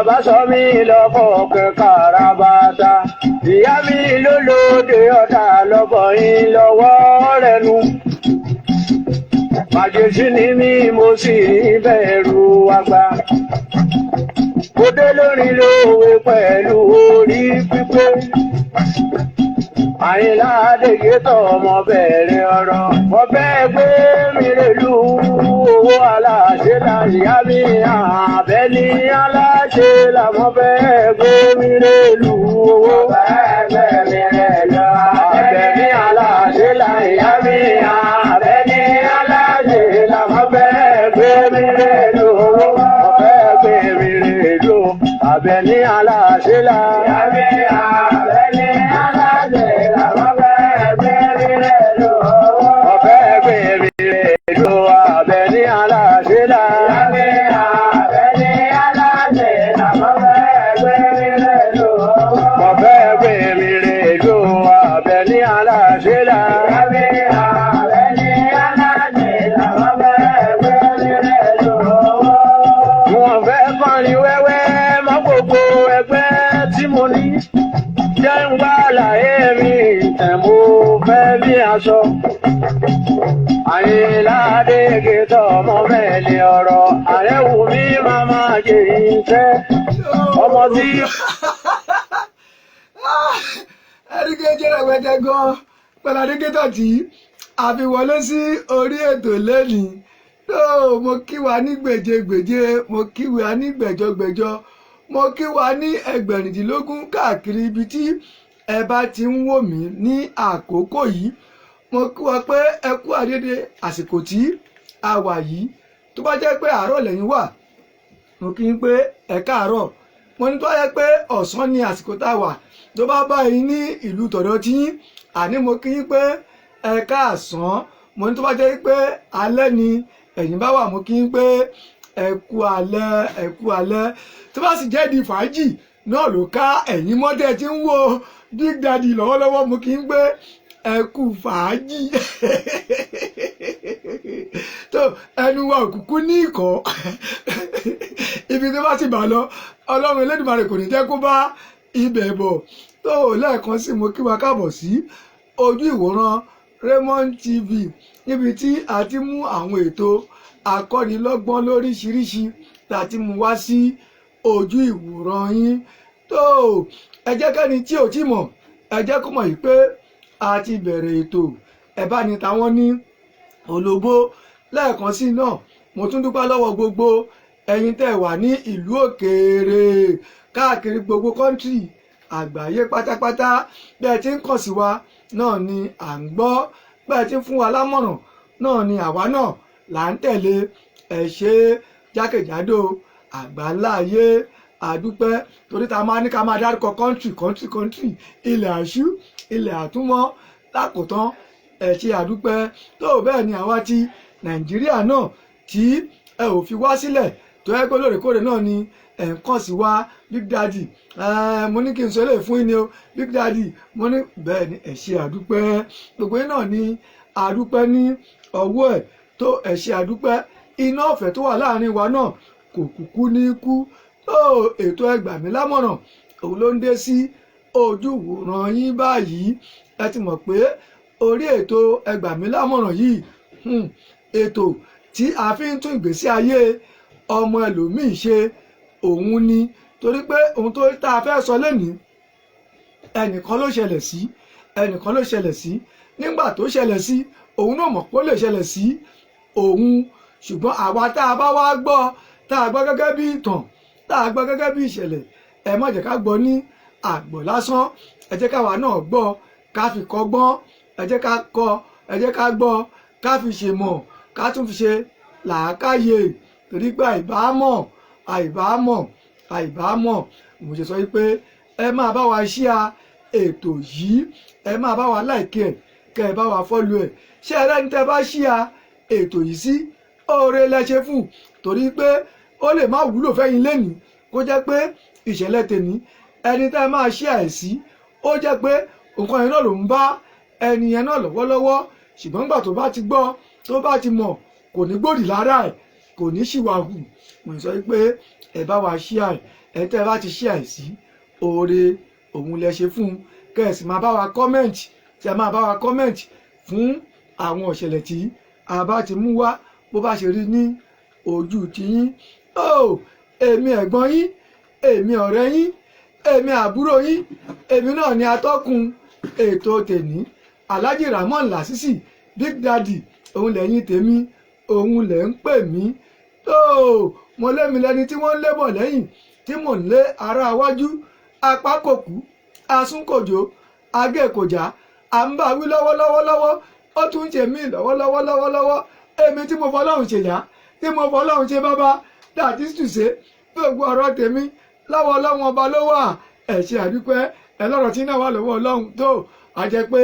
bàbá sọ mí lọ́kọ̀ kẹkàrà bàtà ìyá mi ló lóde ọ̀tá lọ́bọ̀ yín lọ́wọ́ rẹ̀ nu. Màjèṣí ni mí mo sì bẹ̀rù àgbà. Mo dé lórí lówe pẹ̀lú orí pípé. Àyìnlá Adége tọ̀ ọmọ bẹ̀rẹ̀ ọ̀rọ̀. Mo fẹ́ gbé mi rèlú owó aláṣẹ láyà mi Àbẹ́ní aláṣẹ là mo fẹ́ gbé mi rèlú owó. Àbẹ́ní aláṣẹ láyà mi Àbẹ́ní aláṣẹ là mo fẹ́ gbé mi rèlú owó. Mo fẹ́ gbé mi rèlú Àbẹ́ní aláṣẹ láyà mi Àbẹ́ní aláṣẹ là mo fẹ́ gbé mi rèlú owó. Mo fẹ́ gbé mi rèlú Àbẹ́ní aláṣẹ láyà mi Àbẹ́ní aláṣẹ là mo fẹ́ gbé mi rèlú owó. Mo fẹ́ gbé mi rèlú Àbẹ́ní aláṣẹ láyà mi Àbẹ́ní aláṣẹ là mo fẹ́ gbé mi rèlú owó. Wọ́n fẹ́ kọrin wẹ́wẹ́ mọ́ gbogbo ẹgbẹ́ tí mo ní. Jẹ́ ń gbá láyé mi tẹ̀ mo fẹ́ bí aṣọ. Àyìnlá Adége tọ̀ ọmọ mẹ́lẹ̀ ọ̀rọ̀. Àrẹ̀wù mi máa máa jẹ ìṣẹ́. Ọmọ tí. Adége jẹ́ rẹpẹtẹ gan pẹ̀lú Adége tọ̀ tí a fi wọlé sí orí ètò lẹ́nìí. Mo kí wa ní gbèjégbèjé, mo kí wa ní gbẹ̀jọgbẹ̀jọ, mo kí wa ní ẹgbẹ̀rìndínlógún káàkiri ibi tí ẹ bá ti ń wò mí ní àkókò yìí. Mo kí wa pé ẹ kú àdédé àsìkò tí a wà yìí. Tó bá jẹ́ pé àárọ̀ lẹ́yìn wà, mo kí yín pé ẹ káàárọ̀. Mo ní tó bá jẹ́ pé ọ̀sán ni àsìkò tá a wà, tó bá bá yín ní ìlú tọ̀dọ̀ tí yín, àní mo kí yín pé ẹ káàsán. Mo ní tó bá jẹ́ pé alẹ́ ni ẹ̀yin bá wà, mo kí yín pé ẹ kú alẹ́, ẹ kú alẹ́. Tó bá sì jẹ́ di fàájì náà ló ká ẹ̀yin mọ́tẹ́ tí ń wo Big Daddy lọ́wọ́lọ́wọ́, mo kí yín pé ẹ kú fàájì. Tó ẹnu wa òkùnkùn ní ìkọ́ ibi tó bá sì bà lọ Ọlọ́run Elédùmarè kò ní jẹ́ kó bá ibẹ̀ bọ̀. Tó lẹ́ẹ̀kan sí mo kí wa káàbọ̀ sí ojú ìwòran Raymond TV níbi tí a ti mú àwọn ètò akọ́nilọ́gbọ́n lóríṣiríṣi tá ti mú wá sí ojú ìwòran yín. Tó ẹ jẹ́ kẹ́ni tí ò tí mọ̀, ẹ jẹ́ kó mọ̀ yìí pé a ti bẹ̀rẹ̀ ètò ẹ bá ní tàwọn ní olóbó. Lẹ́ẹ̀kan sí náà mo tún dúpẹ́ lọ́wọ́ gbogbo ẹ̀yin tẹ́ wà ní ìlú òkèèrè káàkiri gbogbo kọ́ńtì àgbáyé pátápátá. Bẹ́ẹ̀ tí ń kàn sí wa náà ni à ń gbọ́, bẹ́ẹ̀ tí ń fún wa lámọ̀ràn náà ni àwa náà là ń tẹ̀lé. Ẹ ṣé jákèjádò àgbáńlá ayé àdúpẹ́, torí ta máa ní ká máa dárúkọ kọ́ńtì ilẹ̀ àṣú ilẹ̀ àtúmọ̀ lákòótán. Ẹ ṣé àdúpẹ́. Tó bẹ́ẹ̀ ni àwa ti Nàìjíríà náà tí ẹ ò fi wá sílẹ̀, tó yẹ pé lóòrèkóòrè náà ni ẹ ń kàn sí wa. Big Daddy mo ní kí n sọ eléyìí fún yín ni o, Big Daddy mo ní bẹ́ẹ̀ ni. Ẹ ṣé àdúpẹ́. Gbogbo yín náà ni àdúpẹ́ ní ọwọ́ ẹ̀. Tó ẹ ṣé àdúpẹ́. Iná ọ̀fẹ́ tó wà láàrin wa náà kò kúkú ní kú. Tó ètò ẹ gbà mí lámọ̀ràn òun ló ń dé sí ojú ìwòran yín báyìí. Ẹ ti mọ̀ pé orí ètò ẹ gbà mí lámọ̀ràn yìí ètò tí a fi ń tún ìgbésí ayé ọmọ ẹlòmíì ṣe òun ni. Torí pé ohun tó tá a fẹ́ sọ lénìí ẹnìkan ló ṣẹlẹ̀ sí, ẹnìkan ló ṣẹlẹ̀ sí. Nígbà tó ṣẹlẹ̀ sí òun náà mọ̀ pé ó lè ṣẹlẹ̀ sí òun, ṣùgbọ́n àwa tá a bá wá gbọ́, tá a gbọ́ gẹ́gẹ́ bí ìtàn, tá a gbọ́ gẹ́gẹ́ bí ìṣẹ̀lẹ̀, ẹ má jẹ́ ká gbọ́ ní àgbọ̀ lásán. Ẹ jẹ́ káwa náà gbọ́ ká fi kọ́gbọ́n, ẹ jẹ́ ká kọ́, ẹ jẹ́ ká gbọ́ ká fi ṣe mọ̀, ká tún fi ṣe làákàyè. Torí pé àìbámọ̀ mo ṣe sọ wípé ẹ máa bá wa share ètò yìí, ẹ máa bá wa like ẹ̀, kẹ́ ẹ bá wa follow ẹ̀. Ṣé ẹ rẹ́ni tẹ́ bá share ètò yìí sí, oore lẹ ṣe fún. Torí pé ó lè má wúlò fẹ́yìn lénìí, kó jẹ́ pé ìṣẹ̀lẹ̀ tèmi ẹni tẹ́ máa share ẹ̀ sí, ó jẹ́ pé nǹkan yẹn náà ló ń bá ẹni yẹn náà lọ́wọ́lọ́wọ́. Ṣùgbọ́n nígbà tó bá ti gbọ́, tó bá ti mọ̀, kò ní gbòdì lára ẹ̀, kò ní ṣìwàhù. Mo sọ pé ẹ bá wa share ẹ̀, ẹ tẹ́ ẹ bá ti share sí oore òun lẹ ṣe fún kẹ́ẹ̀sì máa bá wa kọ́mẹ̀ntì tí a máa bá wa kọ́mẹ̀ntì fún àwọn ìṣẹ̀lẹ̀ tí a bá ti mú wá bó bá ṣe rí ní ojú tiyín. Èmi ẹ̀gbọ́n yín, èmi ọ̀rẹ́ yín, èmi àbúrò yín, èmi náà ni atọ́kùn ètò tèmi Alhaji Ramon Lasisi Big Daddy, òun lẹ́yìn tèmi, òun lẹ́ ń pè mí. Mo lémi lẹni tí wọ́n ń lébọ̀ lẹ́yìn tí mò ń lé ara wájú, apá kò kú, asúnkòjò, agékòjá, à ń bá wí lọ́wọ́lọ́wọ́, ó tún ń ṣe mí lọ́wọ́lọ́wọ́. Èmi tí mo fọlọ́run ṣe yá, tí mo fọlọ́run ṣe bàbá, that is to say, gbogbo ọ̀rọ̀ tèmi lọ́wọ́ Ọlọ́run ọba ló wà. Ẹ ṣé àdúpẹ́, ẹ lọ́rọ̀ tí náà wà lọ́wọ́ Ọlọ́run tó a jẹ́ pé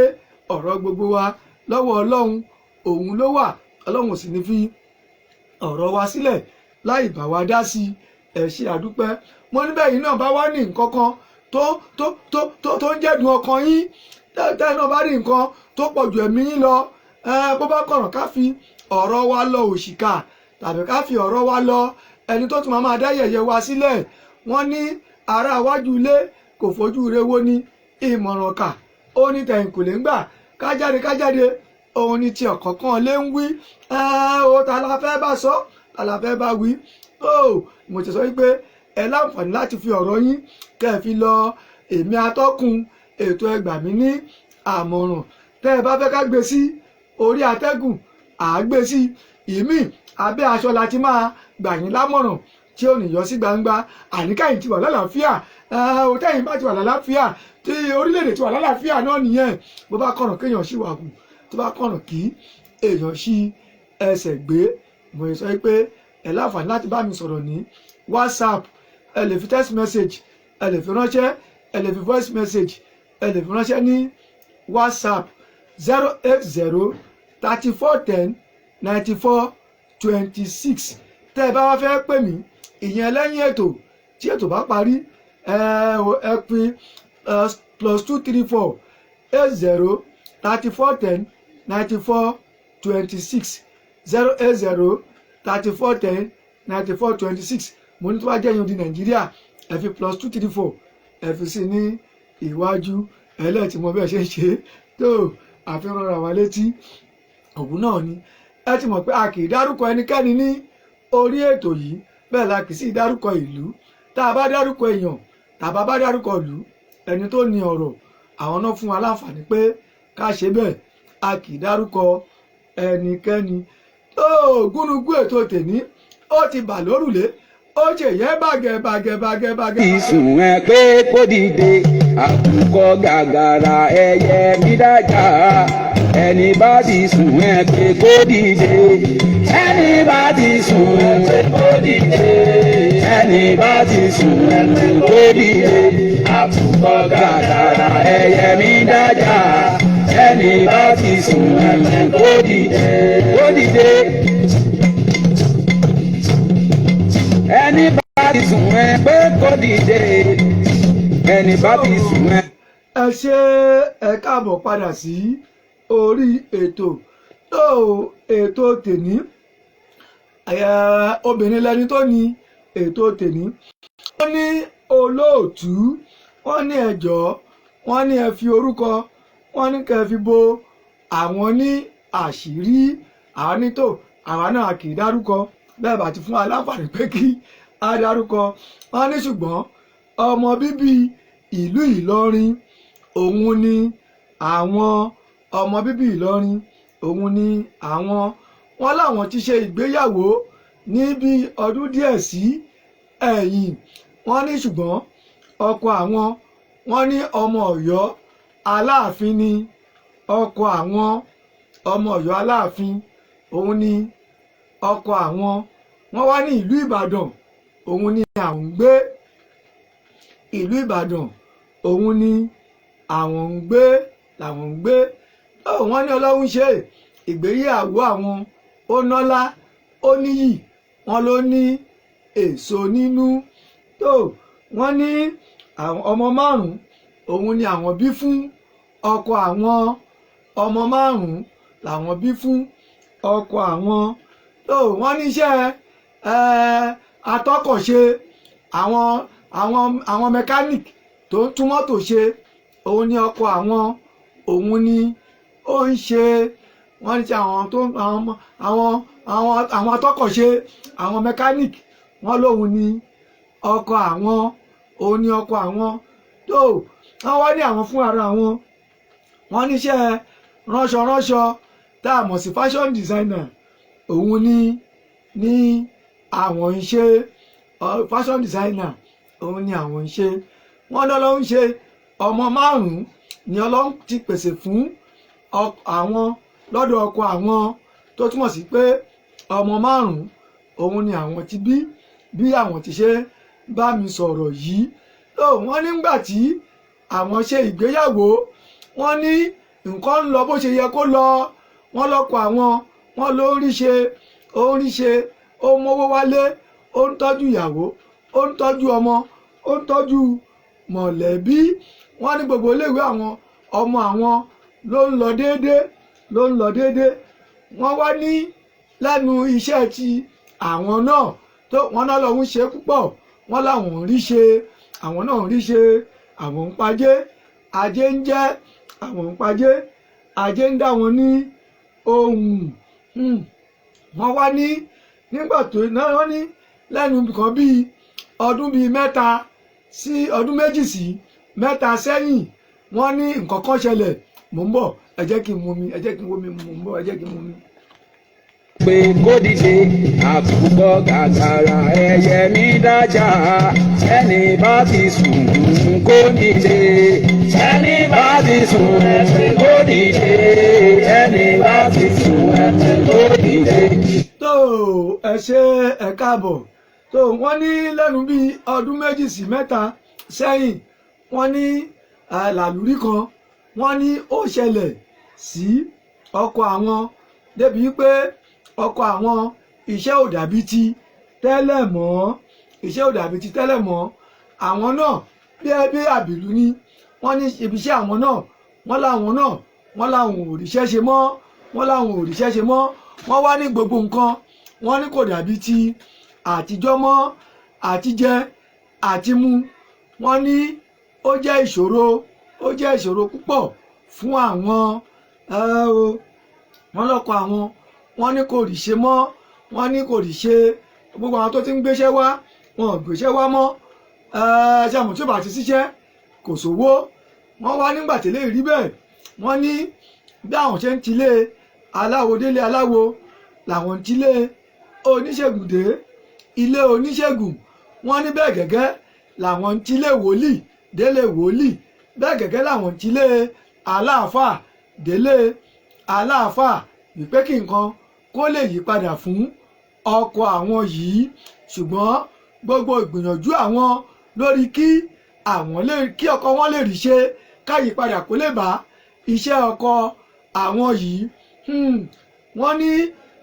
ọ̀rọ̀ gbogbo wa lọ́wọ́ Ọlọ́run òun ló wà. Ọlọ́run sì ní fi ọ̀rọ̀ wa sílẹ̀ láì bá wa dá sí. Ẹ ṣé àdúpẹ́. Mo níbẹ̀ yìí náà bá wá ní nǹkan kan tó ń jẹ́dùn ọkàn yín, tẹ́ náà bá rí nǹkan tó pọ̀ ju ẹ̀mí yín lọ, bó bá kọ̀ràn ká fi ọ̀rọ̀ wa lọ òṣìkà tàbí ká fi ọ̀rọ̀ wa lọ ẹni tó tún máa dá yẹ̀yẹ́ wa sílẹ̀. Wọ́n ní ará iwájú ilé kò fojú rewo ní ìmọ̀ràn kà, ó ní tẹ̀yìn kò lè ń gbà kájáde òun ni ti ọ̀kọ̀ọ̀kan lé ń wí. Ta la fẹ́ bá sọ, ta la fẹ́ bá wí. Mo ti sọ wípé ẹ láǹfààní láti fi ọ̀rọ̀ yín kẹ́ ẹ fi lọ èmi atọ́kùn ètò Ẹ Gbà Mí Ní Àmọ̀ràn. Tẹ́ ẹ bá fẹ́ ká gbé sí orí atẹ́gùn, àágbé sí ìmí abẹ́ aṣọ láti máa gbà yín lámọ̀ràn tí ò ní yọ sí gbangba. Àníkàyìn ti wà lálàáfíà, òtẹ́yìn bá ti wà lálàáfíà, tí orílẹ̀-èdè ti wà lálàáfíà náà nìyẹn. Bó bá kọ̀ràn kéèyàn ṣì wà kù, tó bá kọ̀ràn kí èèyàn ṣí ẹsẹ̀ gbé. Mo sọ pé ẹ láǹfààní láti bá mi sọ̀rọ̀ ní WhatsApp, ẹ lè fi text message, ẹ lè fi ránṣẹ́, ẹ lè fi voice message, ẹ lè fi ránṣẹ́ ní WhatsApp 08034109426. Tẹ́ ẹ bá wá fẹ́ pè mí ìyẹn lẹ́yìn ètò tí ètò bá parí, ẹ pín +234 8034109426 08034109426. Mo ní tó bá jẹ́ yín di Nàìjíríà, ẹ fi +234 ẹ fi sí ní ìwájú. Ẹlẹ́ẹ̀tì mọ bẹ́ẹ̀ ṣe ń ṣe tó àfihàn ra wa létí òun náà ni. Ẹ ti mọ̀ pé a kì í dárúkọ ẹnikẹ́ni ní orí ètò yìí, bẹ́ẹ̀ la kì í sì dárúkọ ìlú. Tá a bá dárúkọ èèyàn tàbá bá dárúkọ ìlú, ẹni tó ní ọ̀rọ̀ àwọn náà fún wa láǹfààní pé ká ṣe bẹ́ẹ̀. A kì í dárúkọ ẹnikẹ́ni. Gúnugún ètò tèmi ó ti bà lórùlé, ó ṣe yẹ bàgẹ́. Ìsùn ẹ pé kó dìde, àkùkọ gàgàrà ẹyẹ mídájà. Ẹni bá ti sùn ẹ pé kó dìde. Ẹni bá ti sùn ẹ pé kó dìde. Ẹni bá ti sùn ẹ pé kó dìde. Àkùkọ gàgàrà ẹyẹ mídájà. Ẹni bá ti sùn ẹ pé kó dìde. Kó dìde. Ẹni bá ti sùn ẹ pé kó dìde. Ẹni bá ti sùn ẹ. Ẹ ṣé, ẹ káàbọ̀ padà sí orí ètò. Ètò tèmi, obìnrin lẹni tó ní ètò tèmi. Wọ́n ní olóòtú, wọ́n ní ẹjọ́, wọ́n ní ẹ fi orúkọ, wọ́n ní kẹ́ fi bo àwọn ní àṣírí. Àwọn ní tó àwa náà kì í dárúkọ, bẹ́ẹ̀ bá ti fún aláǹfààní pé kí a dárúkọ. Wọ́n ní ṣùgbọ́n ọmọ bíbí ìlú Ìlọrin òun ni àwọn, ọmọ bíbí Ìlọrin òun ni àwọn. Wọ́n láwọn ti ṣe ìgbéyàwó ní bí ọdún díẹ̀ sí ẹ̀yìn. Wọ́n ní ṣùgbọ́n ọkọ àwọn, wọ́n ní ọmọ Ọ̀yọ́ Aláàfin ni ọkọ àwọn, ọmọ Ọ̀yọ́ Aláàfin òun ni ọkọ àwọn. Wọ́n wá ní ìlú Ìbàdàn òun ni àwọn ń gbé, ìlú Ìbàdàn òun ni àwọn ń gbé làwọn ń gbé. Wọ́n ní Ọlọ́run ṣe ìgbéyàwó àwọn ó nọ́lá ó níyì, wọ́n ló ní èso nínú. Wọ́n ní àwọn ọmọ 5 òun ni àwọn bí fún ọkọ àwọn, ọmọ 5 làwọn bí fún ọkọ àwọn. Wọ́n ní iṣẹ́ atọ́kọ̀ṣe àwọn àwọn mechanic tó ń tún mọ́tò ṣe òun ni ọkọ àwọn òun ni ó ń ṣe wọ́n ní ti àwọn atọ́kọ̀ṣe àwọn mechanic wọ́n lóun ni ọkọ àwọn òun ni ọkọ àwọn tó wọ́n wá ní àwọn fún ara wọn wọ́n níṣẹ́ ránṣọ tá a mọ̀ sí fashion designer òun ní àwọn ń ṣe fashion designer òun ni àwọn ń ṣe wọ́n lọ́lọ́ ń ṣe ọmọ 5 ni Ọlọ́run ti pèsè fún àwọn lọ́dọ̀ ọkọ àwọn tó túmọ̀ sí pé ọmọ 5 òun ni àwọn ti bí àwọn ti ṣe bá mi sọ̀rọ̀ yìí tó wọ́n nígbà tí àwọn ṣe ìgbéyàwó wọ́n ní nǹkan ń lọ bó ṣe yẹ kó lọ wọ́n lọ́kọ àwọn wọ́n ló ń rí ṣe ó mówó wálé ó ń tọ́jú ìyàwó ó ń tọ́jú ọmọ ó ń tọ́jú mọ̀lẹ́bí wọ́n ní gbogbo iléèwé àwọn ọmọ àwọn ló ń lọ déédéé wọ́n wá ní lẹ́nu iṣẹ́ ti àwọn náà tó wọ́n náà lọ́hún ṣe púpọ̀ wọ́n láwọn ń rí ṣe àwọn náà ń rí ṣe àwọn ń pajé ajé ń jẹ́ àwọn ń pajé ajé ń dá wọn ní ohùn wọ́n wá ní nígbà tó náà wọ́n ní lẹ́nu kan bíi ọdún bíi 3 sí ọdún 2 sí 3 sẹ́yìn wọ́n ní nǹkan kan ṣẹlẹ̀ mò ń bọ̀ ẹ jẹ́ kí n mú mi mò ń bọ̀ ẹ jẹ́ kí n mú mi. pé kó dìde àkùkọ gàgàrà ẹyẹ mi dájà ẹni bá ti sùn kó dìde ẹni bá ti sùn kó dìde ẹni bá ti sùn kó dìde. tó ẹ ṣe ẹ káàbọ̀ tó wọ́n ní lẹ́nu bíi ọdún 2 sí 3 sẹ́yìn wọ́n ní làlúrí kan wọ́n ní ó ṣẹlẹ̀ sí ọkọ àwọn débi pé ọkọ àwọn iṣẹ́ ò dàbí ti tẹ́lẹ̀ mọ́ àwọn náà bí àbìlú ni wọ́n ní ibiṣẹ́ àwọn náà wọ́n láwọn ò ríṣẹ́ ṣe mọ́ wọ́n wá ní gbogbo nǹkan wọ́n ní kò dàbí ti àtijọ́ mọ́ àtijẹ àtimú wọ́n ní ó jẹ́ ìṣòro púpọ̀ fún àwọn wọ́n lọ́kọ àwọn wọ́n ní kò rí ṣe mọ́ wọ́n ní kò rí ṣe gbogbo àwọn tó ti ń gbéṣẹ́ wá wọn ò gbéṣẹ́ wá mọ́ ṣàmù tí ó bá ti ṣiṣẹ́ kò sówó wọ́n wá nígbà tí lè rí bẹ́ẹ̀ wọ́n ní bí àwọn ṣe ń tilé aláwo délé aláwo làwọn ń tilé oníṣègùn dé ilé oníṣègùn wọ́n ní bẹ́ẹ̀ gẹ́gẹ́ làwọn ń tilé wòlíì délé wòlíì bẹ́ẹ̀ gẹ́gẹ́ làwọn ń tilé aláàfáà délé aláàfáà wípé kí nǹkan kó lè yí padà fún ọkọ àwọn yìí ṣùgbọ́n gbogbo ìgbìyànjú àwọn lórí kí ọkọ wọn lè rí ṣe káyípadà kó lè bá iṣẹ́ ọkọ àwọn yìí wọ́n ní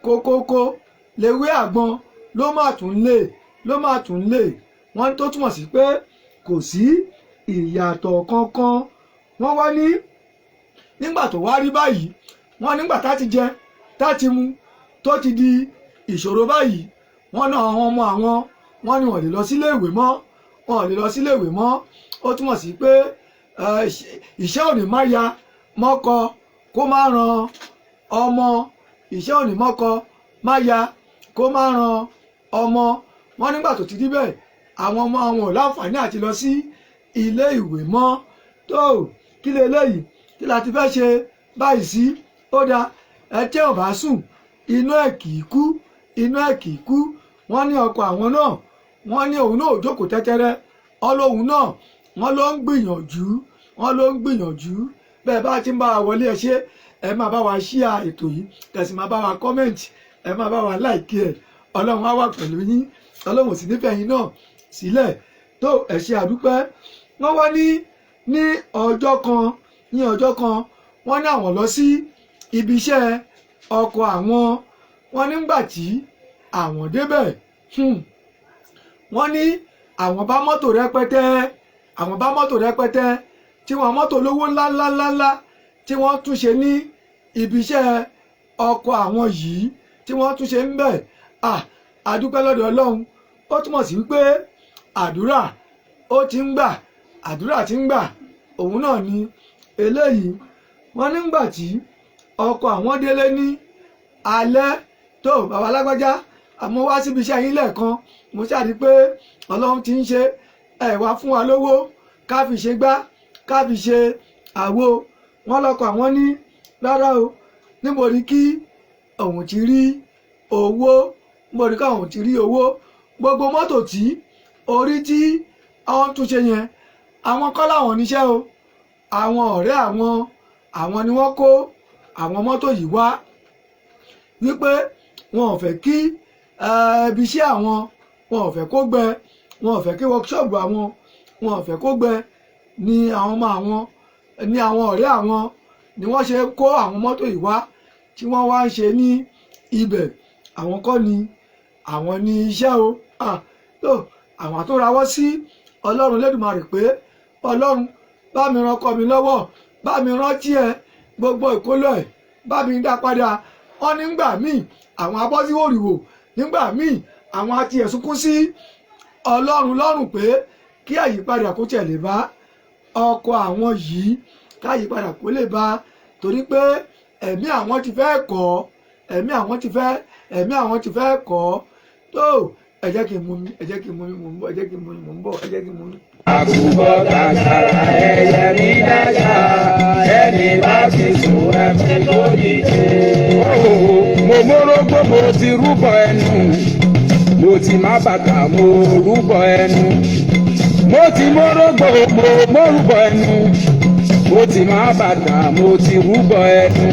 kókókó léwé àgbọn ló má tún lè wọ́n tó túmọ̀ sí pé kò sí ìyàtọ̀ kankan wọ́n wá ní nígbà tó wá rí báyìí wọ́n nígbà tá ti jẹ tá ti mu tó ti di ìṣòro báyìí wọ́n náà àwọn ọmọ àwọn wọ́n ní wọ́n lè lọ sílé ìwé mọ́ ó túmọ̀ sí pé iṣẹ́ òní má ya mọ́kọ kó má ran ọmọ iṣẹ́ òní mọ́kọ má ya kó má ran ọmọ wọ́n nígbà tó ti rí bẹ́ẹ̀ àwọn ọmọ àwọn ò láǹfààní àti lọ sí ilé ìwé mọ́ tó kí lè léyìí kí la ti fẹ́ ṣe báyìí sí ó dáa ẹ tí ò bá sùn inú ẹ̀ kì í kú wọ́n ní ọkọ àwọn náà wọ́n ní òun náà ò jókòó tẹ́tẹ́rẹ́ ọlọ́hun náà wọ́n ló ń gbìyànjú bẹ́ẹ̀ bá ti ń bá wa wọlé ẹ ṣe ẹ máa bá wa ṣíà ètò yìí kẹsì máa bá wa kọ́mẹ̀ntì ẹ máa bá wa láìkí ẹ ọlọ́run á wà pẹ̀lú yín ọlọ́run sì nífẹ̀ẹ́ yín náà sílẹ̀ tó ẹ ṣé àdúpẹ́ wọ́n wá ní ọjọ́ kan wọ́n ní àwọn lọ sí ibi iṣẹ́ ọkọ àwọn wọ́n nígbà tí àwọn débẹ̀ wọ́n ní àwọn bá mọ́tò rẹpẹtẹ tí wọ́n mọ́tò lówó ńláńláńlá tí wọ́n tún ṣe ní ibi iṣẹ́ ọkọ àwọn yìí tí wọ́n tún ṣe ń bẹ̀ àdúpẹ́ lọ́dọ̀ ọlọ́run ó túmọ̀ sí wípé àdúrà ó ti ń gbà àdúrà ti ń gbà òun náà ni eléyìí. wọ́n nígbà tí ọkọ àwọn délé ní alẹ́ tó bàbá lágbájá àmọ́ wá síbi iṣẹ́ yín lẹ́ẹ̀kan mo ṣàrí pé ọlọ́run ti ń ṣe ẹ̀ wá fún wa lówó ká fi ṣe gbá ká fi ṣe àwo. wọ́n lọ́kọ àwọn ní rárá o níbo ni kí òun ti rí owó níbo ni káwọn ti rí owó. gbogbo mọ́tò tí orí tí àwọn tún ṣe yẹn àwọn kọ́ làwọn níṣẹ́ o àwọn ọ̀rẹ́ àwọn ni wọ́n kó àwọn mọ́tò yìí wá wípé wọn ò fẹ́ kí ibi iṣẹ́ àwọn wọn ò fẹ́ kó gbẹ wọn ò fẹ́ kí wọ́kṣọ́ọ̀bù àwọn wọn ò fẹ́ kó gbẹ ní àwọn ọmọ àwọn ní àwọn ọ̀rẹ́ àwọn ni wọ́n ṣe kó àwọn mọ́tò yìí wá tí wọ́n wá ń ṣe ní ibẹ̀. àwọn kọ́ ni àwọn ní iṣẹ́ o tó àwọn tó rawọ́ sí ọlọ́run lẹ́dùnmarè pé ọlọ́run bá mi ràn ọkọ mi lọ́wọ́ bá mi rántí ẹ gbogbo ìkólọ ẹ bá mi dá padà. wọ́n nígbà míì àwọn abọ́síwòrìwò nígbà míì àwọn àti ẹ̀sùnkún sí ọlọ́run lọ́rùn pé kí àyípadà kó tiẹ̀ lè bá ọkọ àwọn yìí káyípadà kó lè bá torí pé ẹ̀mí àwọn ti fẹ́ kọ́ ẹ̀mí àwọn ti fẹ́ kọ́ tó ẹ jẹ́ kí n mú mi ẹ jẹ́ kí n mú mi mò ń bọ̀ ẹ jẹ́ kí n mú mi mò ń bọ̀ ẹ jẹ́ kí n mú mi. àkùkọ gàgàrà ẹyẹ mi dájà ẹni bá ti sùn ẹ̀mí tó dìde. mo mórógbó mo ti rúbọ ẹnu mo ti má bàtà mo rúbọ ẹnu mo ti mórógbó mo mórúbọ ẹnu mo ti má bàtà mo ti rúbọ ẹnu.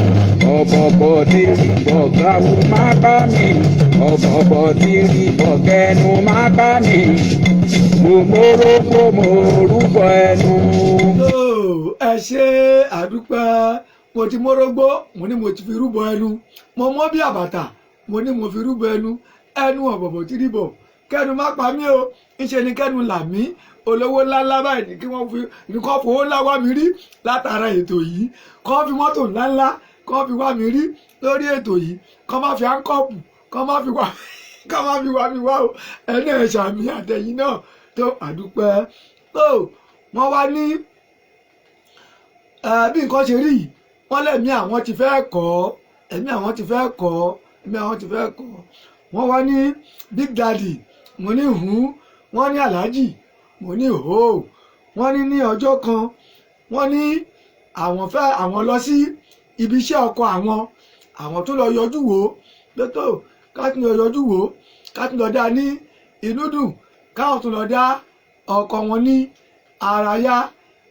ọ̀bọ̀bọ̀ tí rí bọ̀gáwó má bá mi ọ̀bọ̀bọ̀ tí rí bọ̀gẹ́nu má bá mi mo mórógbó mo rúbọ ẹnu. ẹ ṣe àdúpẹ́ mo ti mórógbó mo ní mo ti fi rúbọ ẹnu mo mọ́ bí àbàtà mo ní mo fi rúbọ ẹnu ọ̀bọ̀bọ̀ tí rí bọ̀ kẹ́nu má pa mí o ńṣe ni kẹ́nu là mí olówó ńláńlá báyìí ní kí wọ́n fi nǹkan fowó ńlá wá mi rí látara ètò yìí kọ́ fi mọ́tò ńláńlá kọ́ fi wá mi rí lórí ètò yìí kọ́ má fi áńkọ́ọ̀pù kọ́ má fi wá mi wá o ẹni ẹ̀ṣà mi àtẹ̀yìn náà tó àdúpẹ́ tó wọ́n wá ní bí nǹkan ṣe rí wọ́n lẹ́mí àwọn ti fẹ́ kọ́ ẹ̀mí àwọn ti fẹ́ kọ́ wọ́n wá ní big daddy mo ní hùn wọ́n ní aláàjì mo ní hò wọ́n ní ọjọ́ kan wọ́n ní àwọn lọ sí ibi iṣẹ́ ọkọ àwọn tó lọ yọjú wò lótò ká tún lọ yọjú wò ká tún lọ dá ní inú dùn káwọn tún lọ dá ọkọ wọn ní ara yá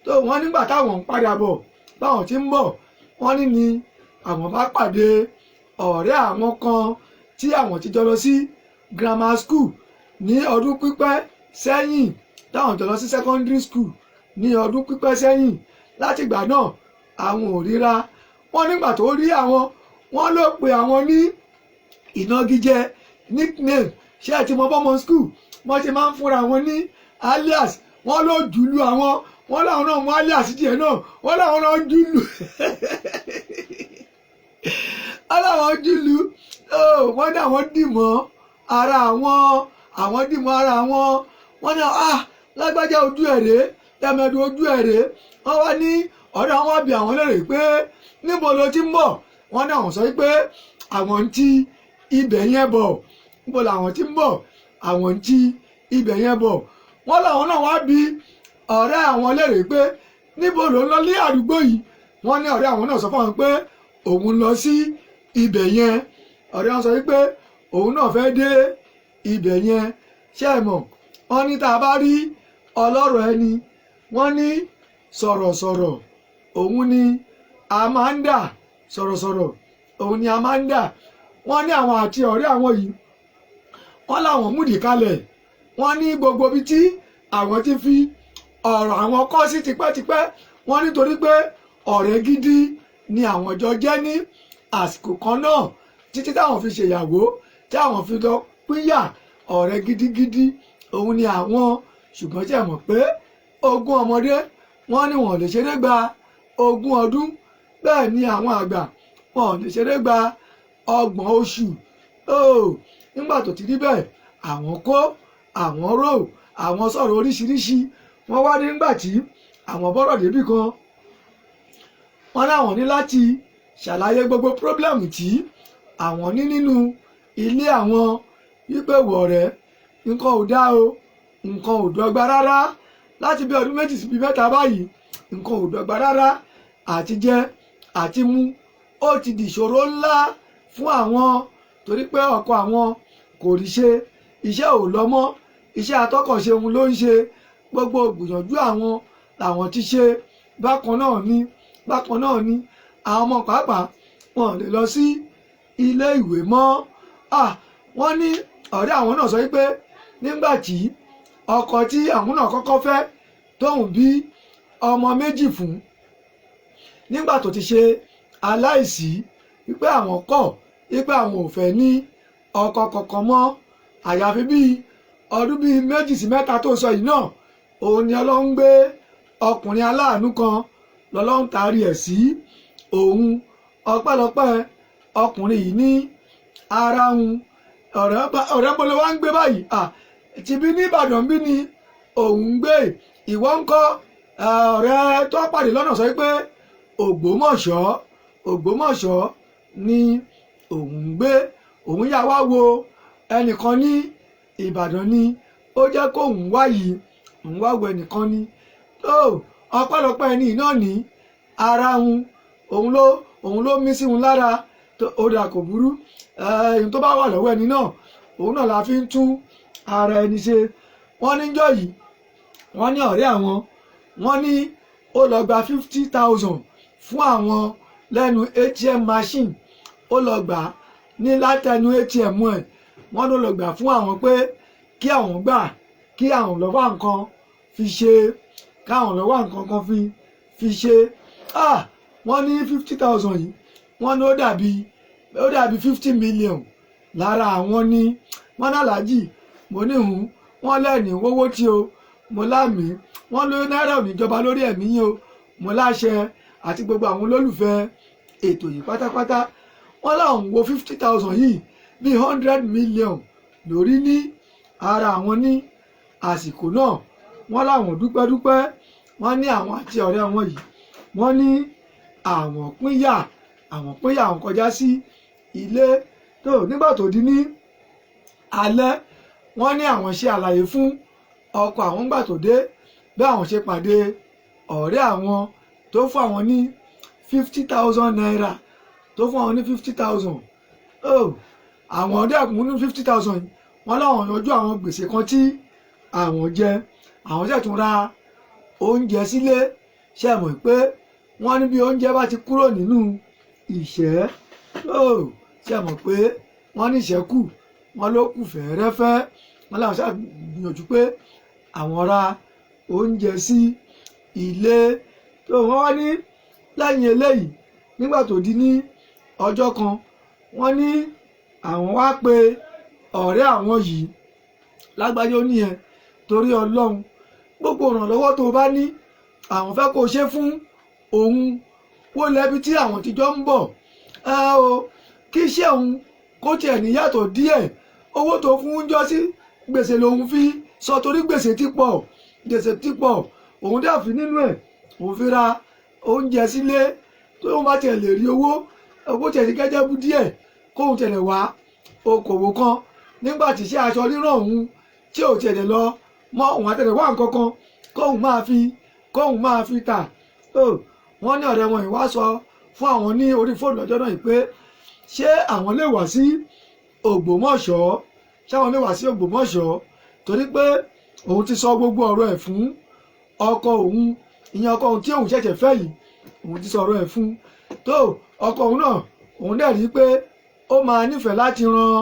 tó wọ́n nígbà táwọn ń padà bọ̀ báwọn ti ń bọ̀ wọ́n ní àwọn bá pàdé ọ̀rẹ́ àwọn kan tí àwọn ti jọ lọ sí grammar school ní ọdún pípẹ́ sẹ́yìn táwọn jọ lọ sí secondary school ní ọdún pípẹ́ sẹ́yìn látìgbà náà àwọn ò ríra. wọ́n nígbà tó rí àwọn wọ́n ló pe àwọn ní ìnagijẹ nickname ṣé ẹ ti mọ bọ́mọ school wọ́n ti máa ń fúnra wọn ní alias wọ́n ló jùlù àwọn wọ́n láwọn náà mú alias díẹ̀ náà wọ́n láwọn náà jùlù aláwọn jùlù wọ́n ní àwọn dìmọ̀ ara àwọn dìmọ̀ ara wọn wọ́n ní lágbájá ojú ẹ̀rẹ́ tẹ̀mẹ̀dù ojú ẹ̀rẹ́ wọ́n wá ní ọ̀rẹ́ àwọn àbí àwọn lérè pé níbo ló ti ń bọ̀ wọ́n ní àwọn sọ pé àwọn ń ti ibẹ̀ yẹn bọ̀ níbo làwọn ti ń bọ̀ àwọn ń ti ibẹ̀ yẹn bọ̀ wọ́n làwọn náà wá bí ọ̀rẹ́ àwọn lérè pé níbo ló ń lọ ní àdúgbò yìí wọ́n ní ọ̀rẹ́ àwọn náà sọ fún wọn pé òun lọ sí ibẹ̀ yẹn ọ̀rẹ́ wọn sọ pé òun náà fẹ́ dé ibẹ̀ yẹn ṣé ẹ mọ̀ wọ́n ní tá a bá rí ọlọ́rọ̀ ẹni wọ́n ní sọ̀rọ̀sọ̀rọ̀ òun ni Amanda sọ̀rọ̀sọ̀rọ̀ òun ni Amanda wọ́n ní àwọn àti ọ̀rẹ́ àwọn yìí wọ́n láwọn múdì kalẹ̀ wọ́n ní gbogbo ibi tí àwọn ti fi ọ̀rọ̀ àwọn kọ́ sí tipẹ́tipẹ́ wọ́n nítorí pé ọ̀rẹ́ gidi ni àwọn jọ jẹ́ ní àsìkò kan náà títí táwọn fi ṣèyàwó tí àwọn fi lọ pínyà ọ̀rẹ́ gidigidi òun ni àwọn ṣùgbọ́n tí ẹ mọ̀ pé ogún ọmọdé wọ́n ní wọn ò lè ṣeré gba ogún ọdún bẹ́ẹ̀ ni àwọn àgbà wọn ò lè ṣeré gba 30 oṣù nígbà tó ti rí bẹ́ẹ̀ àwọn kó àwọn rò àwọn sọ̀rọ̀ oríṣiríṣi wọ́n wá nígbà tí àwọn bọ́rọ̀ débì kan wọ́n láwọn ní láti ṣàlàyé gbogbo problem tí àwọn ní nínú ilé àwọn wípé wọ̀ rẹ̀ nǹkan ò dá o nǹkan ò dọ́gba rárá láti bí ọdún méjì sí bí mẹ́ta báyìí nǹkan ò dọ́gba rárá àti jẹ àti mu ó ti dìṣòro ńlá fún àwọn torí pé ọkọ àwọn kò rí ṣe iṣẹ́ ò lọ mọ́ iṣẹ́ atọ́kọ̀ṣe òun ló ń ṣe gbogbo gbìyànjú àwọn làwọn ti ṣe bákan náà ni àwọn ọmọ pàápàá wọn lè lọ sí ilé ìwé mọ́ wọ́n ní ọ̀rẹ́ àwọn náà sọ wípé nígbà tí ọkọ tí àwọn náà kọ́kọ́ fẹ́ tóun bí ọmọ méjì fún nígbà tó ti ṣe aláìsí wípé àwọn kọ̀ wípé àwọn ò fẹ́ ní ọkọ kankan mọ́ àyàfi bíi ọdún bíi méjì sí mẹ́ta tó sọ yìí náà òun ni Ọlọ́run gbé ọkùnrin aláàánú kan lọ́lọ́run taari ẹ̀ sí òun ọpẹ́lọpẹ́ ọkùnrin yìí ní ara òun ọ̀rẹ́ bọ́lẹ̀ wá ń gbé báyìí ti bí ní Ìbàdàn bí ni òun ń gbé ìwọ ń kọ́ ọ̀rẹ́ tó pàdé lọ́nà sọ pé Ògbómọ̀ṣọ́ ni òun ń gbé òun yà wá wo ẹnìkan ní Ìbàdàn ni ó jẹ́ kó òun wá yìí òun wá wo ẹnìkan ní ọpẹ́lọpẹ́ ẹni náà ní ara òun ló mí sí òun lára ó dà kò burú èyí tó bá wà lọ́wọ́ ẹni náà òun náà la fi ń tún ara ẹni ṣe wọ́n níjọ́ yìí wọ́n ní ọ̀rẹ́ àwọn wọ́n ní ó lọ gba 50,000 fún àwọn lẹ́nu ATM machine ó lọ gbà ní látẹnu ATM ẹ̀ wọ́n ló lọ gbà fún àwọn pé kí àwọn gbà kí àwọn lọ wá nǹkan fi ṣe káwọn lọ wá nǹkan kan fi ṣe wọ́n ní 50,000 yìí wọ́n ní ó dàbí 50 million lára àwọn ní wọ́n náà lájì mo ní hùn wọ́n lẹ́ẹ̀ní owó tí o mo lámì wọ́n lóyún náírà ò ní jọba lórí ẹ̀mí yín o mo láṣẹ àti gbogbo àwọn olólùfẹ́ ètò yìí pátápátá wọ́n láwọn wo 50,000 yìí bí 100 million lórí ní ara àwọn ní àsìkò náà wọ́n láwọn dúpẹ́ wọ́n ní àwọn àti ọ̀rẹ́ wọn yìí wọ́n ní àwọn pínyà àwọn kọjá sí ilé tó nígbà tó di ní alẹ́ wọ́n ní àwọn ṣe àlàyé fún ọkọ àwọn gbà tó dé bí àwọn ṣe pàdé ọ̀rẹ́ àwọn tó fún àwọn ní 50,000 naira tó fún àwọn ní 50,000 àwọn ọdẹ àkùnrin ní 50,000 yìí wọ́n láwọn yanjú àwọn gbèsè kan tí àwọn jẹ àwọn ṣe tún ra oúnjẹ sílé ṣe mọ̀ pé wọ́n ní bí oúnjẹ bá ti kúrò nínú ìṣẹ́ ṣe mọ̀ pé wọ́n ní ìṣẹ́kù wọ́n ló kù fẹ́ẹ́rẹ́fẹ́ wọ́n láwọn ṣàgbìyànjú pé àwọn ra oúnjẹ sí ilé tó wọ́n wá ní lẹ́yìn eléyìí nígbà tó di ní ọjọ́ kan wọ́n ní àwọn wá pe ọ̀rẹ́ àwọn yìí lágbájá ó níyẹn torí Ọlọ́run gbogbo ìrànlọ́wọ́ tó bá ní àwọn fẹ́ kó ṣe fún òun wọ́n lẹ́bi tí àwọn tìjọ́ ń bọ̀ kí iṣẹ́ òun kó tiẹ̀ níyàtọ̀ díẹ̀ owó tó fún un jọ sí gbèsè lòun fi sọ torí gbèsè ti pọ̀ òun dàbí nínú ẹ̀ òun fi ra oúnjẹ sílé tó wọ́n bá tiẹ̀ lè rí owó tiẹ̀ sí gẹ́gẹ́ bú díẹ̀ kóun tẹ̀lé wá okòwò kan nígbà tí iṣẹ́ aṣọ rírán òun tí ò tẹ̀lé lọ mọ́ òun àtẹ̀lé wá nǹkan kan kóun máa fi tà wọ́n ní ọ̀rẹ́ wọn ìwá sọ fún àwọn ní orí fóònù lọ́jọ́ náà pé ṣé àwọn lè wá sí Ògbómọ̀ṣọ́ torí pé òun ti sọ gbogbo ọ̀rọ̀ ẹ̀ fún ọkọ òun ìyẹn ọkọ òun tí òun ṣẹ̀ṣẹ̀ fẹ́ yìí òun ti sọ ọ̀rọ̀ ẹ̀ fún tó ọkọ òun náà òun dẹ̀ rí pé ó máa nífẹ̀ẹ́ láti ran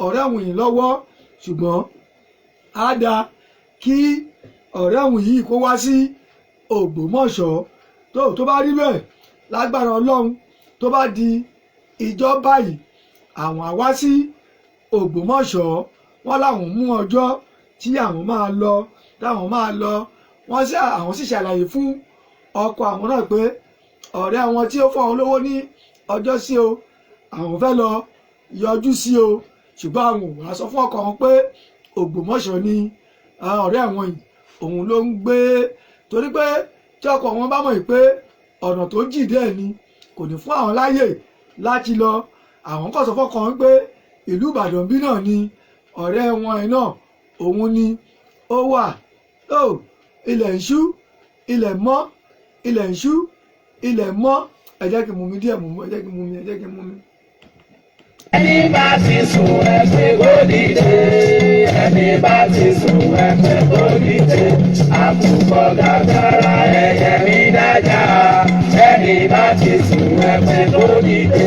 ọ̀rẹ́ òun yìí lọ́wọ́ ṣùgbọ́n á dáa kí ọ̀rẹ́ òun yìí kó wá sí Ògbómọ̀ṣọ́ tó bá rí bẹ́ẹ̀ lágbára Ọlọ́run tó bá di ìjọ báyìí àwọn á wá sí Ògbómọ̀ṣọ́ wọ́n láwọn mú ọjọ́ tí àwọn máa lọ àwọn sì ṣàlàyé fún ọkọ àwọn náà pé ọ̀rẹ́ àwọn tí ó fọ́ àwọn lówó ní ọjọ́ sí o àwọn fẹ́ lọ yọjú sí o ṣùgbọ́n àwọn ò wá sọ fún ọkọ wọn pé Ògbómọ̀ṣọ́ ni ọ̀rẹ́ àwọn yìí òun ló ń gbé, torí pé tí ọkọ wọn bá mọ̀ pé ọ̀nà tó jì díẹ̀ ni kò ní fún àwọn láyè láti lọ, àwọn kò sọ fọ́kàn wọn pé ìlú Ìbàdàn bí náà ni ọ̀rẹ́ wọn ẹ̀ náà òun ni ó wà. ó ilẹ̀ ń ṣú ilẹ̀ mọ́, ilẹ̀ ń ṣú ilẹ̀ mọ́. ẹ jẹ́ kí n mú mi díẹ̀ mú, ẹ jẹ́ kí n mú mi, ẹ jẹ́ kí n mú mi. ẹni bá ti sùn ẹ pé kó dìde, ẹni bá ti sùn ẹ pé kó dìde, àkùkọ gàgàrà ẹyẹ mi dájà, ẹni bá ti sùn ẹ pé kó dìde.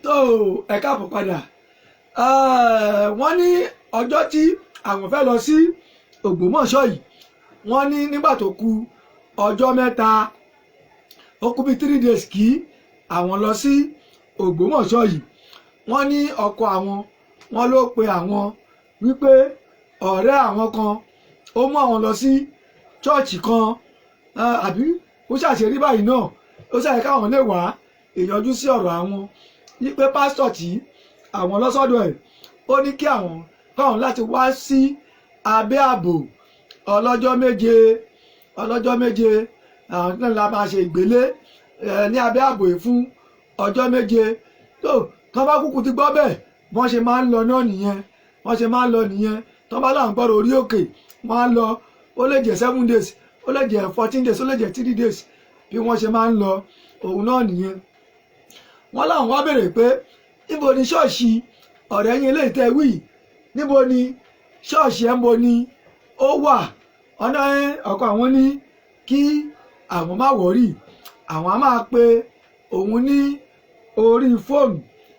tó ẹ káàbọ̀ padà. wọ́n ní ọjọ́ tí àwọn fẹ́ lọ sí Ògbómọ̀ṣọ́ yìí, wọ́n ní nígbà tó kù ọjọ́ mẹ́ta, ó kù bí 3 days kí àwọn lọ sí Ògbómọ̀ṣọ́ yìí. wọ́n ní ọkọ àwọn, wọ́n ló pe àwọn wípé ọ̀rẹ́ àwọn kan ó mú àwọn lọ sí chọ́ọ̀chì kan, àbí ó ṣàṣírí báyìí náà, ó ṣàyẹ káwọn lè wá ìyanjú sí ọ̀rọ̀ àwọn, wípé pásítọ̀ tí àwọn lọ́sọ́dọ̀ ẹ̀ ó ní kí àwọn káwọn láti wá sí abẹ́ ààbò ọlọ́jọ́ méje àwọn náà la máa ṣe ìgbélé ní abẹ́ ààbò yìí fún ọjọ́ méje. tó tọ́ bá kúkú ti gbọ́ bẹ́ẹ̀ wọ́n ṣe máa ń lọ náà nìyẹn, wọ́n ṣe máa ń lọ nìyẹn. tọ́ bá láwọn gbọ́dọ̀ orí òkè wọ́n á lọ, ó lè jẹ́ 7 days, ó lè jẹ́ 14 days, ó lè jẹ́ 3 days bí wọ́n ṣe máa ń lọ òun náà nìyẹn. wọ́n láwọn wá bèrè pé níbo ni ṣọ́ọ̀ṣì ọ̀rẹ́ yín eléyìí tẹ́ wí, níbo ni ṣọ́ọ̀ṣì ẹ̀ ń bo ni ó wà. ọ̀nà ọkọ àwọn ní kí àwọn má wọ̀rí, àwọn á máa pe òun ní orí fóònù,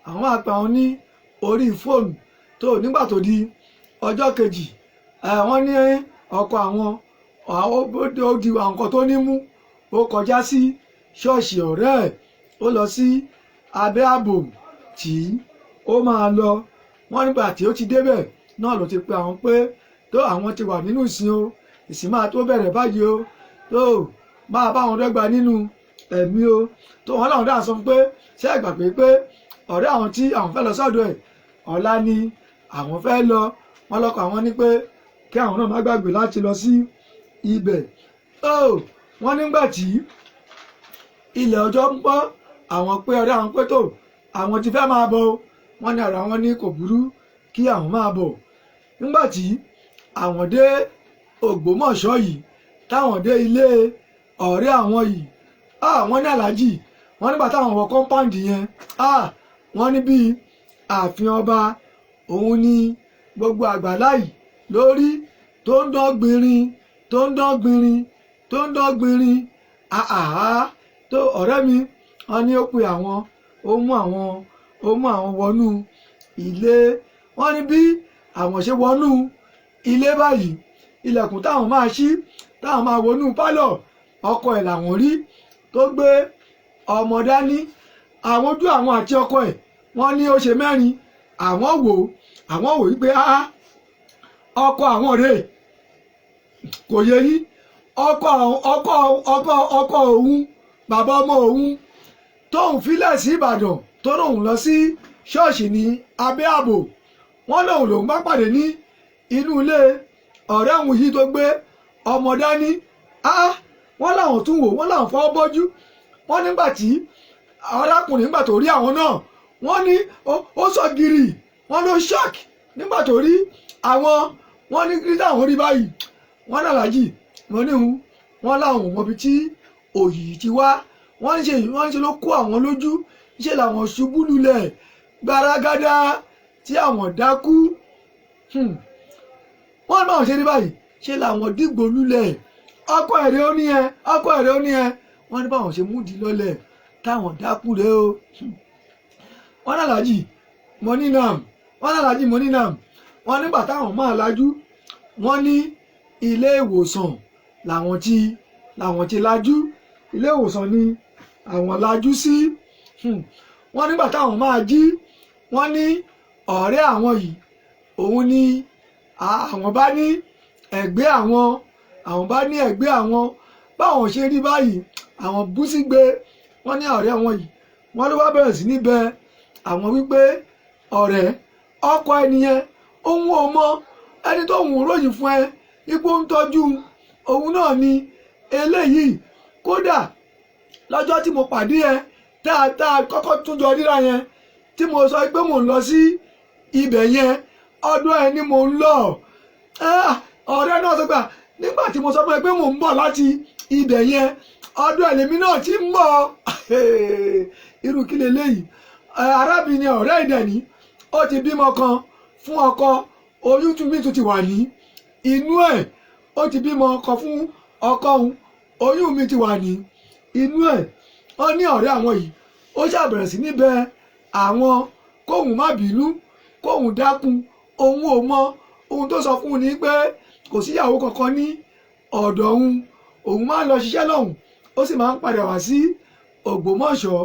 àwọn máa pe àwọn ní orí fóònù. tó nígbà tó di ọjọ́ kejì, wọ́n ní ọkọ àwọn ó di àwọn nǹkan tó ní mú, ó kọjá sí ṣọ́ọ̀ṣì ọ̀rẹ́ ẹ̀, ó lọ sí abẹ́ ààbò tí ó máa lọ. wọ́n nígbà tí ó ti débẹ̀ náà ló ti pe àwọn pé tó àwọn ti wà nínú ìsìn o, ìsìn máa tó bẹ̀rẹ̀ báyìí o, tó máa bá àwọn dọ́gba nínú ẹ̀mí o. tó wọ́n láwọn dáhùn sọ fún pé ṣé ẹ gbàgbé pé ọ̀rẹ́ àwọn tí àwọn fẹ́ lọ sọ́dọ̀ ẹ̀ ọ̀la ni àwọn fẹ́ lọ. wọ́n lọ́kọ̀ àwọn ní pé kí àwọn náà má gbàgbé láti lọ sí ibẹ̀. wọ́n nígbà tí ilẹ̀ ọjọ́ ń pọ́, àwọn pé ọ̀rẹ́ àwọn pé tó àwọn ti fẹ́ máa bọ̀, wọ́n ní ara wọn ní kò burú kí àwọn máa bọ̀. nígbà tí àwọn dé Ògbómọ̀ṣọ́ yìí, táwọn dé ilé ọ̀rẹ́ àwọn yìí, wọ́n ní aláàjì, wọ́n nígbà táwọn wọ kọ́ńpáǹdì yẹn, wọ́n ní bíi ààfin ọba òun ni gbogbo àgbàlá yìí lórí tó ń dán gbinrin tó ń dán gbinrin tó ń dán gbinrin. tó ọ̀rẹ́ mi wọ́n ní ó pe àwọn, ó mú àwọn wọnú ilé. wọ́n ní bí àwọn ṣe wọnú ilé báyìí, ilẹ̀kùn táwọn máa ṣí táwọn máa wọnú pálọ̀, ọkọ ẹ̀ làwọn rí tó gbé ọmọ dání. àwọn ojú àwọn àti ọkọ ẹ̀ wọ́n ní ó ṣe mẹ́rin. àwọn wò wípé ọkọ àwọn rèé, kò yẹ yín, ọkọ òun, bàbá ọmọ òun tóun filẹ̀ sí Ìbàdàn tó lóun lọ sí ṣọ́ọ̀ṣì ní abẹ́ ààbò, wọ́n lòun bá pàdé ní inú ilé ọ̀rẹ́ òun yìí tó gbé ọmọ dání. wọ́n láwọn tún wò, wọ́n láwọn fọwọ́ bọ́jú. wọ́n nígbà tí arákùnrin nígbà tó rí àwọn náà, wọ́n ní ó sọ gírì, wọ́n ló shock nígbà tó rí àwọn. wọ́n ní kí táwọn rí báyìí, wọ́n ní aláàjì, wọ́n ní hun, wọ́n láwọn mọbi tí òyì ti wá. wọ́n ń ṣe ló kó àwọn lójú, ṣe làwọn ṣubú lulẹ̀ gbaragada tí àwọn dákú. wọ́n bá wọn ṣe rí báyìí, ṣe làwọn dìgbò lulẹ̀. ọkọ ẹ̀rẹ́ ó ní ẹ, ọkọ ẹ̀rẹ́ ó ní ẹ. wọ́n ní báwọn ṣe múdi lọ́lẹ̀ táwọn dákú rẹ o. wọ́n ní aláàjì mo ní nam, wọ́n ní aláàjì mo ní nam. wọ́n nígbà táwọn máa lajú, wọ́n ní ilé ìwòsàn làwọn ti lajú, ilé ìwòsàn ni àwọn lajú sí. wọ́n nígbà táwọn máa jí, wọ́n ní ọ̀rẹ́ àwọn yìí òun ni àwọn bá ní ẹ̀gbẹ́ àwọn bá ní ẹ̀gbẹ́ àwọn. báwọn ṣe rí báyìí, àwọn bú sígbe. wọ́n ní ọ̀rẹ́ wọn yìí, wọ́n ló wá bẹ̀rẹ̀ sí níbẹ̀ àwọn wípé ọ̀rẹ́ ọkọ ẹnìyẹn òun ò mọ ẹni tó ń ròyìn fún ẹ ipò ń tọ́jú òun náà ni eléyìí. Kódà lọ́jọ́ tí mo pàdé ẹ tá a kọ́kọ́ tún jọ ríra yẹn tí mo sọ pé mò ń lọ sí ibẹ̀ yẹn ọdún ẹ ni mò ń lọ. Ọ̀rẹ́ náà sọ pé nígbà tí mo sọ fún ẹ pé mò ń bọ̀ láti ibẹ̀ yẹn ọdún ẹ lèmi náà ti ń bọ̀. Irú kí leléyìí. Arábìnrin ọ̀rẹ́ ìdẹ̀ni ó ti bímọ kan fún ọkọ, oyún tún ti wà ní inú ẹ̀. Ó ti bímọ ọkọ fún ọkọ òun, oyún mi ti wà ní inú ẹ̀. Wọ́n ní ọ̀rẹ́ àwọn yìí ó ṣàbẹ̀rẹ̀ sí níbẹ̀ àwọn kóhùn má bínú, kóhùn dákun, òun ò mọ ohun tó sọ fún un ní pé kò síyàwó kankan ní ọ̀dọ̀ òun máa ń lọ ṣiṣẹ́ lọ́hùn, ó sì máa ń padà wá sí Ògbómọ̀ṣọ́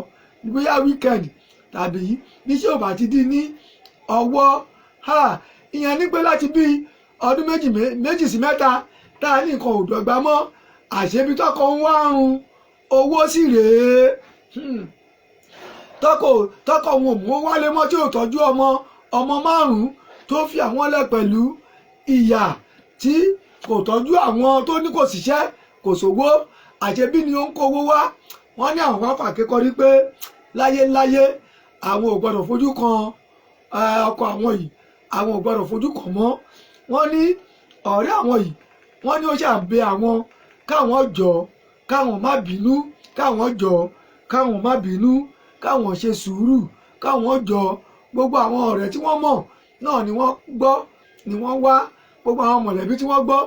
bóyá weekend tàbí bí tí ò bá ti di ní ọwọ́. Ìyẹn ní pé láti bí ọdún méjì sí mẹ́ta tá a ní nǹkan ò dọ́gba mọ́, àṣebi tọkọ ń wá run owó sì rèé. Tọkọ òun ò mú wálé mọ́ tí ò tọ́jú ọmọ 5 tó fi àwọn lẹ̀ pẹ̀lú ìyà tí kò tọ́jú àwọn tó ní kò síṣẹ́ kò sówó, àṣebí ni ó ń kówó wá. Wọ́n ní àwọn wáfà kékọ́rí pé láyéláyé àwọn ò gbọ́dọ̀ fojú kan ọkọ àwọn yìí, àwọn ò gbọ́dọ̀ fojú kan mọ́. Wọ́n ní ọ̀rẹ́ àwọn yìí wọ́n ní ó ṣàbẹ àwọn káwọn jọ káwọn má bínú, káwọn jọ káwọn má bínú, káwọn ṣe sùúrù, káwọn jọ. Gbogbo àwọn ọ̀rẹ́ tí wọ́n mọ̀ náà ni wọ́n gbọ́ ni wọ́n wá, gbogbo àwọn mọ̀lẹ́bí tí wọ́n gbọ́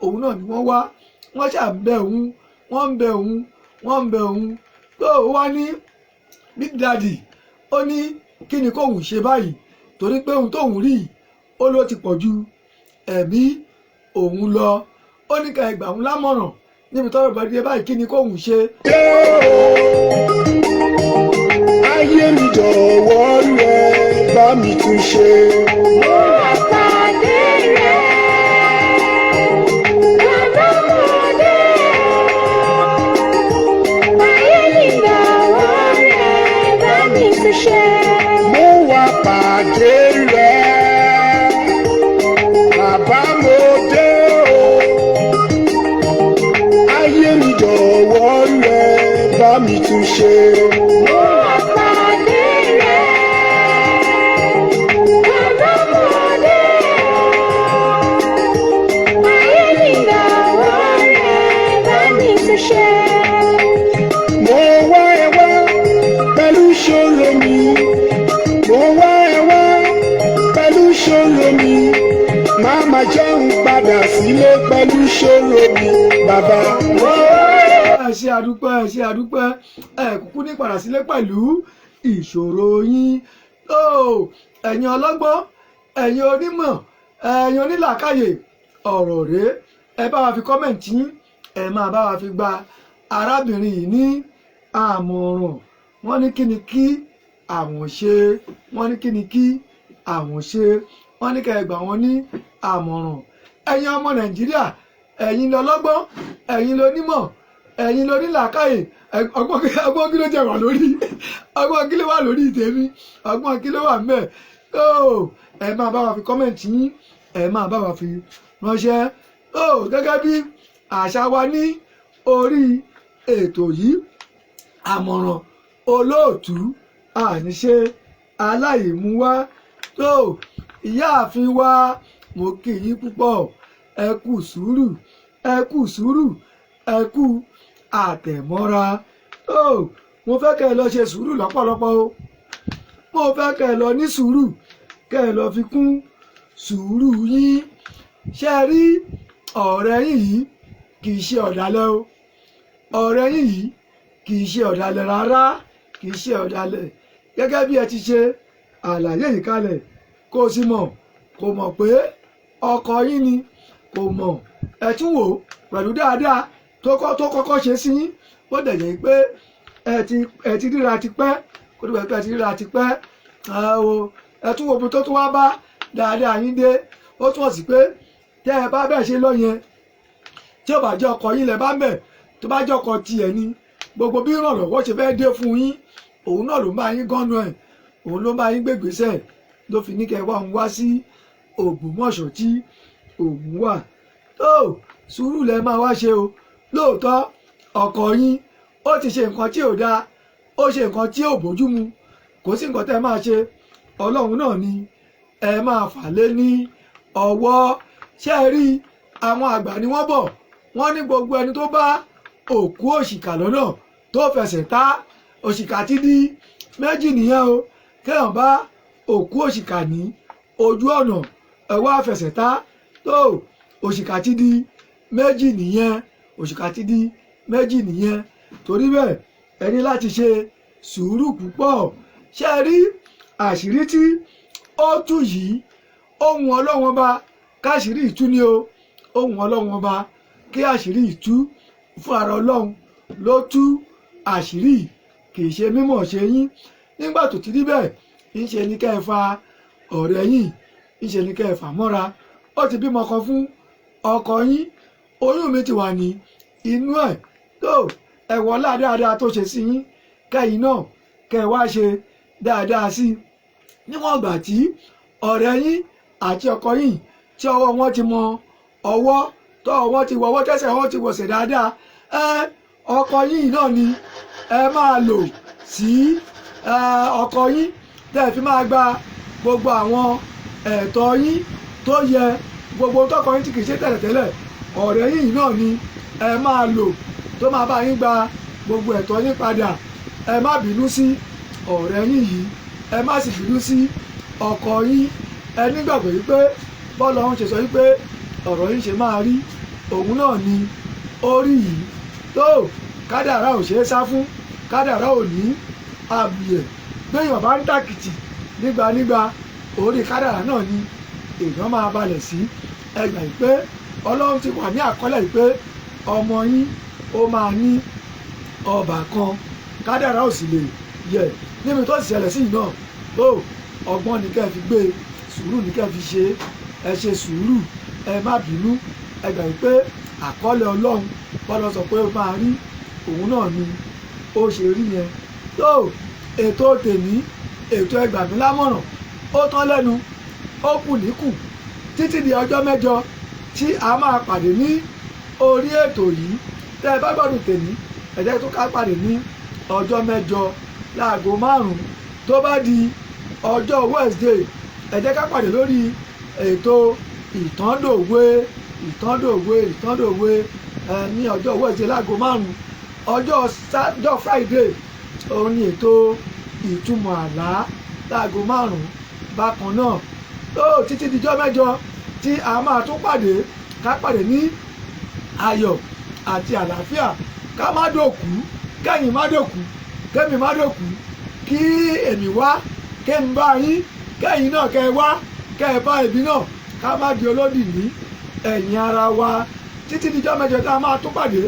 òun náà ni wọ́n wá. Wọ́n ṣàbẹ òun, wọ́n ń bẹ òun, wọ́n ń bẹ òun. Tó wá ní Big Daddy ó ní kí ni kóun ṣe báyìí torí pé ohun tóun rí ó ló ti pọ̀ ju ẹ̀mí òun lọ. Ó ní ká ẹgbà òun lámọ̀ràn níbi tọ́rọ̀ bá dé báyìí kí ni kóun ṣe. Ayé mi jọ̀wọ́ rẹ̀ bá mi tún ṣe. Mo wá pàdé rẹ̀ lọ́dọ̀mọdé. Ayé mi jọ̀wọ́ rẹ̀ bá mi tún ṣe. Mo wá pàdé rẹ̀ bàbá mo dé o. Ayé mi jọ̀wọ́ rẹ̀ bá mi tún ṣe. Mo wá pàdé rẹ̀ lọ́dọ̀mọdé. Ayé mi jọ̀wọ́ rẹ̀ bá mi tún ṣe. Mo wá ẹ wá pẹ̀lú ṣòro mi. Mo wá ẹ wá pẹ̀lú ṣòro mi. Màmá jẹun padà sílé pẹ̀lú ṣòro mi. Bàbá Ẹ ṣé àdúpẹ́, ẹ ṣé àdúpẹ́, ẹ kúkú ní padà sílé pẹ̀lú ìṣòro yín. Ẹ̀yin ọlọ́gbọ́n, ẹ̀yin onímọ̀, ẹ̀yin onílàákàyè, ọ̀rọ̀ rèé. Ẹ bá wa fi kọ́mẹ̀ntì yín, ẹ máa bá wa fi gba arábìnrin yìí ní àmọ̀ràn. Wọ́n ní kí ni kí àwọn ṣe, wọ́n ní kí ni kí àwọn ṣe, wọ́n ní ká ẹ gbà wọ́n ní àmọ̀ràn. Ẹ̀yin ọmọ Nàìjíríà, ẹ̀yin lọlọ́gbọ́n, ẹ̀yin lónímọ̀, ẹ̀yin lónílàákàyè. Ọgbọ́n kí ló jẹ wà lórí ọgbọ́n kí ló wà lórí tèmi, ọgbọ́n kí ló wà ńbẹ̀. Ẹ máa bá wa fi kọ́mẹ̀ntì yín, ẹ máa bá wa fi ránṣẹ́. Gẹ́gẹ́ bí àṣà wa ní orí ètò yìí, àmọ̀ràn olóòtú àníṣe aláìmúwá. Ìyáàfin wa mo kí yín púpọ̀, ẹ kú sùúrù, ẹ kú sùúrù, ẹ kú àtẹ̀mọ́ra. Mo fẹ́ kẹ́ ẹ lọ ṣe sùúrù lọ́pọ̀lọpọ̀ o. Mo fẹ́ kẹ́ ẹ lọ ní sùúrù, kẹ́ ẹ lọ fi kún sùúrù yín. Ṣé ẹ rí ọ̀rẹ́ yín yìí kì í ṣe ọ̀dàlẹ̀ o. Ọ̀rẹ́ yín yìí kì í ṣe ọ̀dàlẹ̀ rárá, kì í ṣe ọ̀dàlẹ̀. Gẹ́gẹ́ bí ẹ ti ṣe àlàyé yìí kalẹ̀, kó o sì mọ̀, kò mọ̀ pé ọkọ yín ni, kò mọ̀. Ẹ tún wò pẹ̀lú dáadáa tó kọ́kọ́ ṣe sí yín, ó dẹ̀ jẹ́ pé ẹ ti ríra tipẹ́, kó tó bẹ̀ pé ẹ ti ríra tipẹ́. Ẹ tún wo bí tó tún wá bá dáadáa yín dé. Ó túmọ̀ sí pé tẹ́ ẹ bá bẹ́ẹ̀ ṣe lọ yẹn, tí ó bá jẹ́ ọkọ yín lẹ bá ń bẹ̀, tó bá jẹ́ ọkọ tiẹ̀ ni, gbogbo bí ìrànlọ́wọ́ ṣe fẹ́ dé fún yín, òun náà ló ń bá yín gánnu ẹ̀, òun ló ń bá yín gbégbèsè ló fi ní kẹ́ wá òun wá sí Ògbómọ̀ṣọ́ tí òun wà. tó sùúrù lẹ máa wá ṣe o. Lóòótọ́ ọkọ yín ó ti ṣe nǹkan tí ò dáa, ó ṣe nǹkan tí ò bójúmu, kò sí nǹkan tẹ́ máa ṣe, ọlọ́run náà ni ẹ máa fà lé ní ọwọ́. Ṣé ẹ rí àwọn àgbà ni wọ́n bọ̀, wọ́n ní gbogbo ẹni tó bá òkú òṣìkà lọ́nà tó fẹsẹ̀ tá, òṣìkà ti di méjì nìyẹn o. Kéèyàn bá òkú òṣìkà ní ojú ọ̀nà ẹ wá fẹsẹ̀ tá, tó òṣìkà ti di méjì nìyẹn, òṣìkà ti di méjì nìyẹn. Torí bẹ́ẹ̀ ẹ ní láti ṣe sùúrù púpọ̀. Ṣé ẹ rí àṣírí tí ó tú yìí, ohun ọlọ́run ọba káṣírí ìtú ni o, ohun ọlọ́run ọba kí àṣírí ìtú fún ara ọlọ́run ló tú àṣírí, kì í ṣe mímọ̀ ṣe yín. Nígbà tó ti rí bẹ́ẹ̀, ńṣe ni kẹ́ ẹ fa ọ̀rẹ́ yín, ńṣe ni kẹ́ ẹ fà mọ́ra. Ó ti bímọ kan fún ọkọ yín, oyún mi ti wà ní inú ẹ̀, tó ẹ wọlá dáadáa tó ṣe sí yín, kẹ́yìn náà kẹ́ ẹ wá ṣe dáadáa sí i. Níwọ̀n ìgbà tí ọ̀rẹ́ yín àti ọkọ yín tí ọwọ́ wọn ti mọ ọwọ́, tó ọwọ́ ti wọ ọwọ́, tẹ́sẹ̀ wọn ti wọ̀sẹ̀ dáadáa, ọkọ yín náà ni ẹ máa lò sí ọkọ yín tẹ́ ẹ fi máa gba gbogbo àwọn ẹ̀tọ́ yín tó yẹ, gbogbo tọkọ yín tí kì í ṣe tẹ́lẹ̀tẹ́lẹ̀, ọ̀rẹ́ yín náà ni ẹ máa lò tó máa bá yín gba gbogbo ẹ̀tọ́ yín padà. Ẹ má bínú sí ọ̀rẹ́ yín yìí, ẹ má sì bínú sí ọkọ yín. Ẹ nígbàgbọ́ yìí pé bọ́ọ̀lù ọ̀hún ṣe sọ yìí pé ọ̀rọ̀ yín ṣe máa rí, òun náà ni ó rí yìí. Tó kádàrá ò ṣeé sá fún, kádàrá ò ní àbùyẹ̀. Béèyàn bá ń tàkìtì nígbànígbà, orí kádàrá náà ni èèyàn máa balẹ̀ sí. Ẹ gbà yìí pé ọlọ́run ti wà ní àkọọ́lẹ̀ yìí pé ọmọ yín ó máa ní ọbàkan, kádàrá ò sì lè yẹ níbi tó sì ṣẹlẹ̀ sí yìí náà. Tó ọgbọ́n ní kẹ́ ẹ fi gbé, sùúrù ní kẹ́ ẹ fi ṣe, ẹ ṣe sùúrù, ẹ má bínú. Ẹ gbà yìí pé àkọọ́lẹ̀ ọlọ́run bọ́lá sọ pé ó máa rí, òun náà ni ó ṣe rí yẹn. Tó ètò tèmi, ètò ẹ gbà mí lámọ̀ràn, ó tán lẹ́nu, ó kù níkù, títí di ọjọ́ mẹ́jọ tí a máa pàdé ní orí ètò yìí. Tẹ́ ẹ bá gbọ́dọ̀ tèmi, ẹ jẹ́ tó ká pàdé ní ọjọ́ mẹ́jọ láago 5. Tó bá di ọjọ́ Wednesday, ẹ jẹ́ ká pàdé lórí ètò ìtàndòwe ní ọjọ́ Wednesday láago 5. Ọjọ́ Friday òun ni ètò ìtumọ̀ àlá láago 5 bákan náà. Tó títí dijọ́ mẹ́jọ tí a máa tún pàdé, ká pàdé ní ayọ̀ àti àlàáfíà. Ká má dòkú, kẹ́yìn má dòkú, kẹ́mi má dòkú, kí èmi wá kẹ́mi bá yín, kẹ́yìn náà kẹ́ ẹ wá kẹ́ ẹ bá èmi náà, ká má di olódì ní ẹ̀yìn ara wa. Títí dijọ́ mẹ́jọ tá a máa tún pàdé,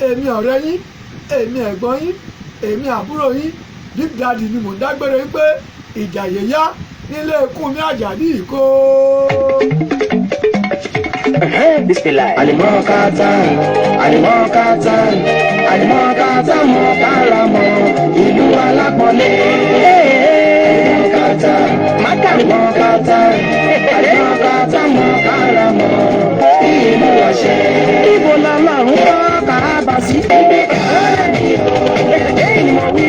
èmi ọ̀rẹ́ yín, èmi ẹ̀gbọ́n yín, èmi àbúrò yín, Big Daddy ni mò ń dágbére pé ìjà yẹ̀yá nílé Kúnmi Àjàdí ìkó. Alimọ́kátà mọ̀káràmọ́ ìlú alápọ̀lé. Alimọ́kátà mọ̀káràmọ́ ìlú ọ̀ṣẹ́. Ibo lọ́lọ́run kọ́ kàábà sí. Èyí mọ̀ wí.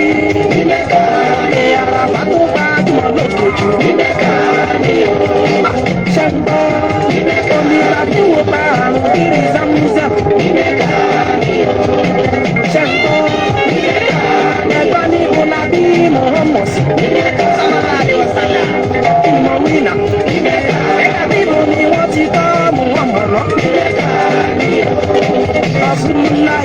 Àràbà tó bá jùmọ̀ lójoojú. Ṣé ń gbọ́? Omi àti wo pa àrùn kiri zamzam. Ṣé ń gbọ́? Ẹgbọ́n ní Bọ́lá bí Mọ̀ọ́mọ̀ sí. Ìmọ̀ wíìnà. Ẹ̀ka bíbo ni wọ́n ti kọ́ Mọ̀ọ́mọ̀ lọ. Rasulullah.